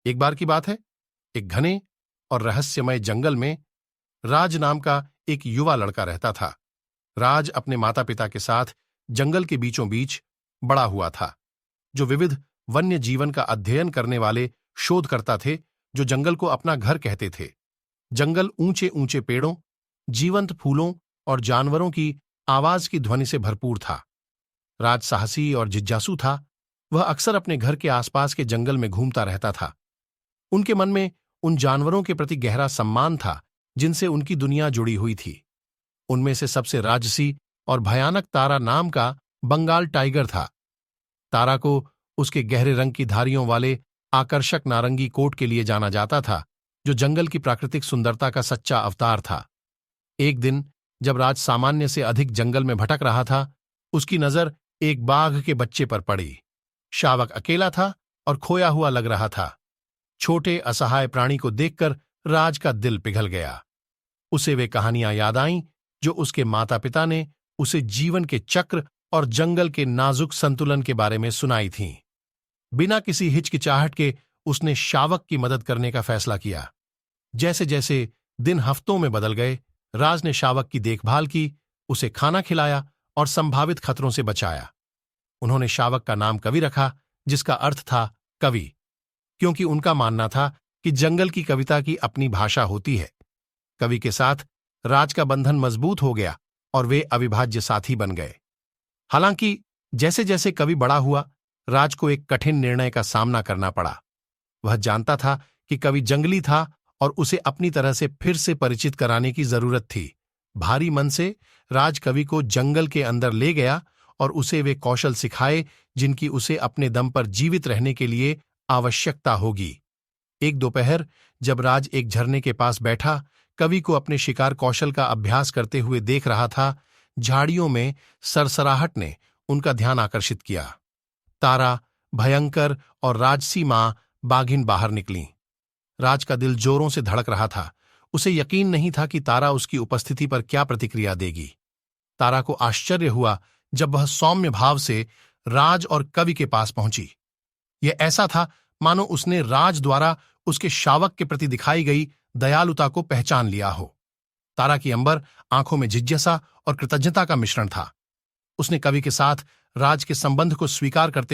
एक बार की बात है, एक घने और रहस्यमय जंगल में राज नाम का एक युवा लड़का रहता था। राज अपने माता पिता के साथ जंगल के बीचों बीच बड़ा हुआ था, जो विविध वन्य जीवन का अध्ययन करने वाले शोधकर्ता थे, जो जंगल को अपना घर कहते थे। जंगल ऊंचे ऊंचे पेड़ों, जीवंत फूलों और जानवरों की आवाज की ध्वनि से भरपूर था। राज साहसी और जिज्ञासु था। वह अक्सर अपने घर के आसपास के जंगल में घूमता रहता था। उनके मन में उन जानवरों के प्रति गहरा सम्मान था जिनसे उनकी दुनिया जुड़ी हुई थी। उनमें से सबसे राजसी और भयानक तारा नाम का बंगाल टाइगर था। तारा को उसके गहरे रंग की धारियों वाले आकर्षक नारंगी कोट के लिए जाना जाता था, जो जंगल की प्राकृतिक सुंदरता का सच्चा अवतार था। एक दिन जब राज सामान्य से अधिक जंगल में भटक रहा था, उसकी नजर एक बाघ के बच्चे पर पड़ी। शावक अकेला था और खोया हुआ लग रहा था। छोटे असहाय प्राणी को देखकर राज का दिल पिघल गया। उसे वे कहानियां याद आईं जो उसके माता पिता ने उसे जीवन के चक्र और जंगल के नाजुक संतुलन के बारे में सुनाई थीं। बिना किसी हिचकिचाहट के उसने शावक की मदद करने का फैसला किया। जैसे जैसे दिन हफ्तों में बदल गए, राज ने शावक की देखभाल की, उसे खाना खिलाया और संभावित खतरों से बचाया। उन्होंने शावक का नाम कवि रखा, जिसका अर्थ था कवि, क्योंकि उनका मानना था कि जंगल की कविता की अपनी भाषा होती है। कवि के साथ राज का बंधन मजबूत हो गया और वे अविभाज्य साथी बन गए। हालांकि जैसे जैसे कवि बड़ा हुआ, राज को एक कठिन निर्णय का सामना करना पड़ा। वह जानता था कि कवि जंगली था और उसे अपनी तरह से फिर से परिचित कराने की जरूरत थी। भारी मन से राज कवि को जंगल के अंदर ले गया और उसे वे कौशल सिखाए जिनकी उसे अपने दम पर जीवित रहने के लिए आवश्यकता होगी। एक दोपहर जब राज एक झरने के पास बैठा कवि को अपने शिकार कौशल का अभ्यास करते हुए देख रहा था, झाड़ियों में सरसराहट ने उनका ध्यान आकर्षित किया। तारा, भयंकर और राजसी मां बाघिन बाहर निकलीं। राज का दिल जोरों से धड़क रहा था। उसे यकीन नहीं था कि तारा उसकी उपस्थिति पर क्या प्रतिक्रिया देगी। तारा को आश्चर्य हुआ जब वह सौम्य भाव से राज और कवि के पास पहुंची। यह ऐसा था मानो उसने राज द्वारा उसके शावक के प्रति दिखाई गई दयालुता को पहचान लिया हो। तारा की अंबर आंखों में जिज्ञासा और कृतज्ञता का मिश्रण था। उसने कवि के साथ राज के संबंध को स्वीकार करते